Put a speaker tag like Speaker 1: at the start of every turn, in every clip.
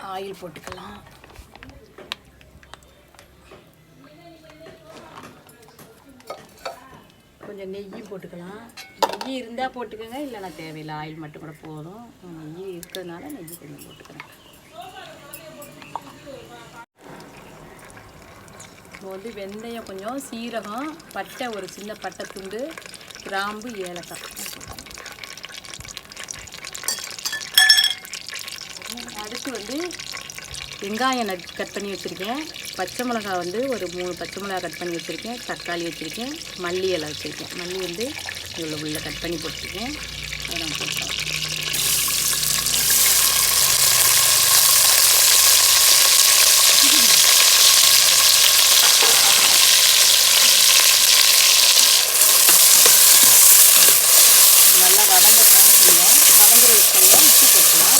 Speaker 1: Oil போட்டுக்கலாம். கொஞ்சம் நெய் போட்டுக்கலாம். நெய் இருந்தால் போட்டுக்கோங்க, இல்லைனா தேவையில்லை, ஆயில் மட்டும் கூட போதும். நெய் இருக்கிறதுனால நெய் கொஞ்சம் போட்டுக்கிறேன். இப்போ வந்து வெந்தயம் கொஞ்சம், சீரகம், பட்டை, ஒரு சின்ன பட்டை துண்டு, கிராம்பு, ஏலக்காய். அடுத்து வந்து வெங்காயம் கட் பண்ணி வச்சுருக்கேன். பச்சை மிளகா வந்து ஒரு 3 பச்சை மிளகா கட் பண்ணி வச்சுருக்கேன். தக்காளி வச்சுருக்கேன். மல்லி இலை வச்சுருக்கேன். மல்லி வந்து இவ்வளோ உள்ள கட் பண்ணி போட்டுருக்கேன். அதை நான் போட்டேன். நல்லா வதங்கட்டும். கொஞ்சம் வதங்குற வச்சுக்கோங்க. உப்பு போட்டுக்கலாம்.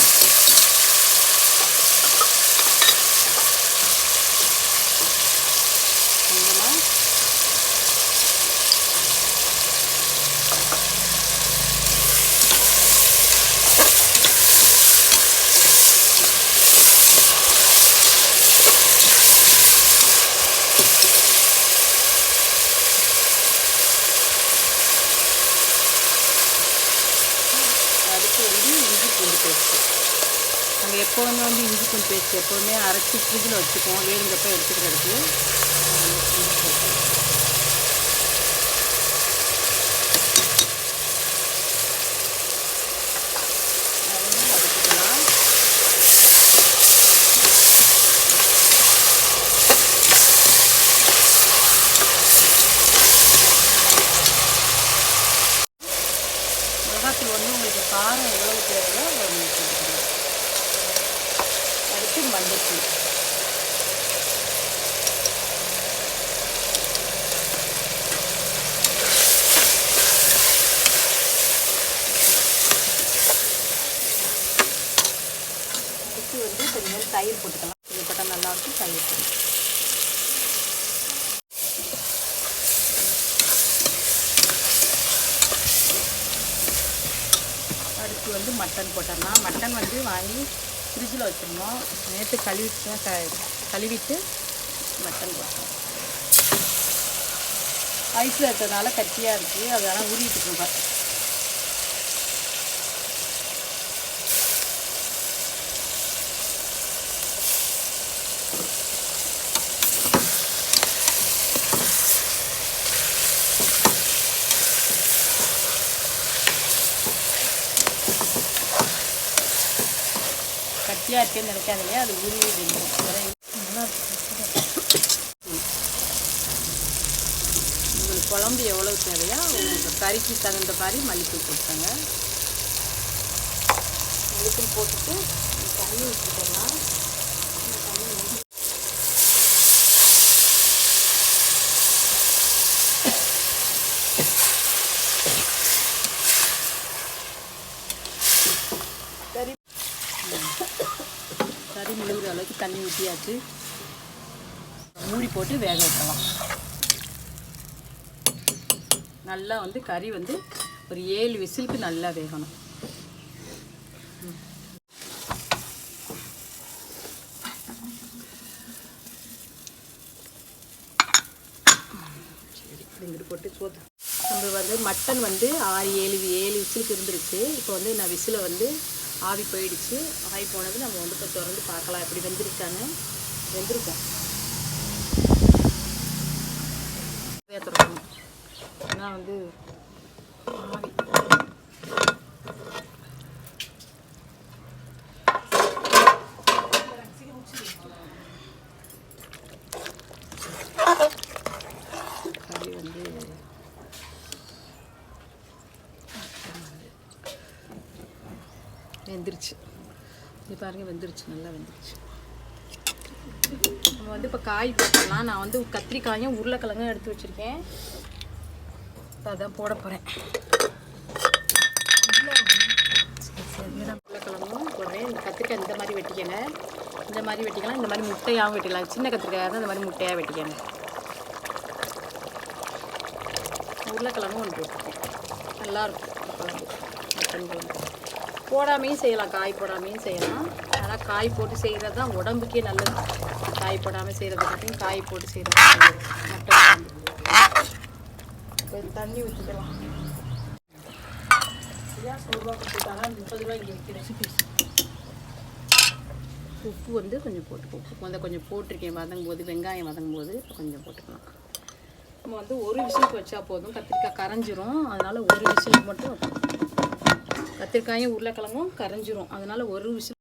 Speaker 1: அடுத்து வந்து இஞ்சி பூண்டு பேஸ்ட்டு. நாங்கள் எப்போவுமே வந்து இஞ்சி பூண்டு பேஸ்ட் எப்போவுமே அரைச்சி ஃப்ரிட்ஜில் வச்சுக்குவோம், வேணுங்கிறப்ப எடுத்துக்கிறதுக்கு. மிளகாத்தூள் வந்து உங்களுக்கு காரம் எவ்வளோ தேவையோ அவ்வளோ நீங்கள் போட்டுக்கணும். அடுத்து மஞ்சத்தூள். அடுத்து வந்து கொஞ்சம் தயிர் போட்டுக்கலாம். இது போட்டால் நல்லாயிருக்கும். தயிர் போட்டுக்கலாம். அடுத்து வந்து மட்டன் போட்டுடலாம். மட்டன் வந்து வாங்கி ஃப்ரிட்ஜில் வச்சுருந்தோம். நேற்று கழுவிட்டு மட்டன் போட்டோம். ஐஸில் இருக்கிறதுனால கட்டியாக இருக்குது, அதனால் ஊறிட்டு இருக்கோம். கட்டியாக இருக்குன்னு நினைக்காதீங்க, அது உருவி உங்களுக்கு குழம்பு எவ்வளோ தேவையோ உங்களுக்கு கறிக்கு தகுந்த மாதிரி மல்லித்தூள் போட்டுக்கோங்க. மல்லித்தூள் போட்டுட்டு தண்ணி ஊற்றிக்கலாம். கறி முழுகிற அளவுக்கு தண்ணி ஊற்றியாச்சு. மூடி போட்டு வேக வைக்கலாம். நல்லா வந்து கறி வந்து ஒரு 7 விசிலுக்கு நல்லா வேகணும். சரி, இங்கிட்டு போட்டு சோத்து. நம்ம வந்து மட்டன் வந்து 6-7 விசிலுக்கு இருந்துருச்சு. இப்போ வந்து நான் விசிலை வந்து ஆவி போயிடுச்சு. ஆவி போனது நம்ம வந்து இப்போ திறந்து பார்க்கலாம் எப்படி வெந்திருக்கான்னு. வெந்திருக்கோம். திறக்கணும். ஆனால் வந்து ஆவி கறி வந்து வெந்துருச்சு. இது பாருங்கள், வெந்துருச்சு, நல்லா வெந்துருச்சு. நம்ம வந்து இப்போ காய் போட்டுடலாம். நான் வந்து கத்திரிக்காயும் உருளைக்கிழங்கும் எடுத்து வச்சுருக்கேன். அதான் போட போகிறேன். உருளைக்கிழங்கும் போடுறேன். இந்த கத்திரிக்காய் இந்த மாதிரி வெட்டிக்கணும். இந்த மாதிரி வெட்டிக்கலாம். இந்த மாதிரி முட்டையாகவும் வெட்டிக்கலாம். சின்ன கத்திரிக்காயாக தான் இந்த மாதிரி முட்டையாக வெட்டிக்கணும். உருளைக்கிழங்கும் ஒன்று போட்டுருக்கேன். நல்லாயிருக்கும் குழம்பு, மட்டன் குழம்பு. போடாமையும் செய்யலாம், காய் போடாமையும் செய்யலாம். ஆனால் காய் போட்டு செய்கிறது தான் உடம்புக்கே நல்லது. காய் போடாமல் செய்கிறத பற்றியும் காய் போட்டு செய்கிறது மட்டன் குழம்பு. தண்ணி ஊற்றிக்கலாம். 100 ரூபா கொடுத்துட்டாங்க, 30 ரூபா இங்கே விற்கிறேன். உப்பு வந்து கொஞ்சம் போட்டுக்குவோம். உப்பு வந்து கொஞ்சம் போட்டிருக்கேன் வதங்கும்போது, வெங்காயம் வதங்கும்போது கொஞ்சம் போட்டுக்கலாம். நம்ம வந்து ஒரு விசிலுக்கு வச்சா போதும், கத்திரிக்காய் கரைஞ்சிரும். அதனால் ஒரு விசிலுக்கு மட்டும் கத்திரிக்காயும் உருளைக்கிழங்கும் கரைஞ்சிரும். அதனால் ஒரு விசில்.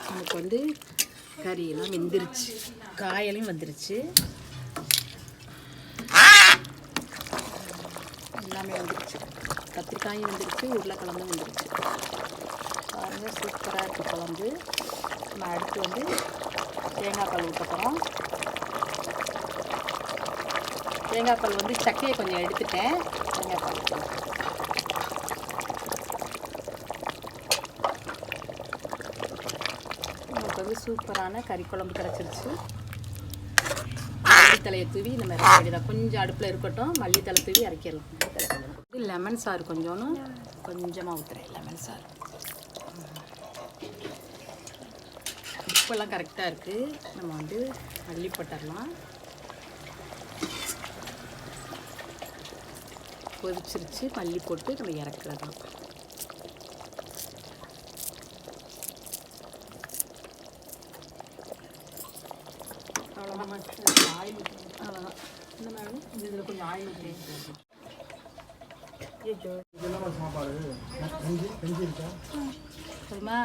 Speaker 1: நமக்கு வந்து கறியெல்லாம் வெந்துருச்சு, காயெல்லாம் வந்துருச்சு, எல்லாமே வந்துருச்சு. கத்திரிக்காயும் வந்துருச்சு, உருளைக்கிழங்கும் வந்துருச்சு. பாருங்கள், சூப்பராக இருக்குது குழம்பு. நம்ம அடுத்து வந்து தேங்காய் பால் ஊற்ற போகிறோம். தேங்காய் பால் வந்து சக்கையை கொஞ்சம் எடுத்துட்டேன். தேங்காய் பால் ஊற்றலாம். நமக்கு வந்து சூப்பரான கறி குழம்பு கிடச்சிருச்சு. மல்லித்தலையை தூவி நம்ம இறக்க வேண்டியதான். கொஞ்சம் அடுப்பில் இருக்கட்டும், மல்லித்தலை தூவி இறக்கிடலாம். லெமன் சாறு கொஞ்சமாக ஊற்றுறேன். லெமன் சாறு உப்பெல்லாம் கரெக்டாக இருக்குது. நம்ம வந்து அள்ளி போட்டுடலாம். கொதிச்சிருச்சு, மல்லி போட்டு நம்ம இறக்குறதான். அவ்வளோதான். ஆயில் அவ்வளோதான். இந்த மாதிரி இதில் கொஞ்சம் ஆயில் ஊற்றி சாப்பாடு சரிம்மா.